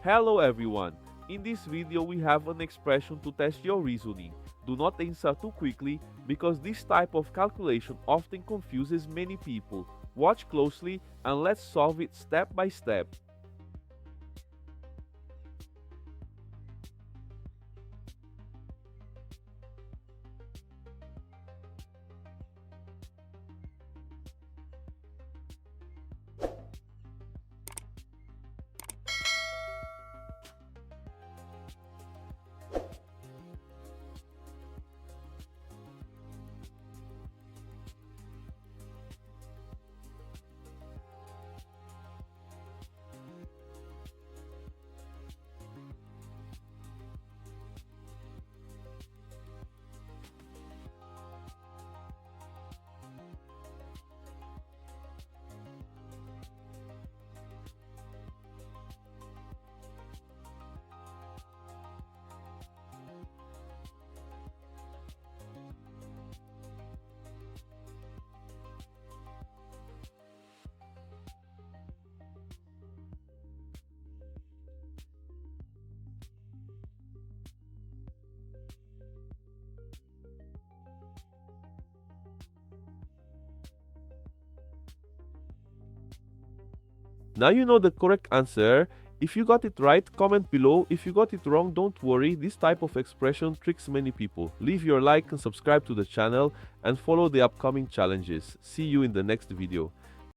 Hello everyone, in this video we have an expression to test your reasoning. Do not answer too quickly because this type of calculation often confuses many people. Watch closely and let's solve it step by step. Now you know the correct answer. If you got it right, comment below. If you got it wrong, don't worry. This type of expression tricks many people. Leave your like and subscribe to the channel and follow the upcoming challenges. See you in the next video.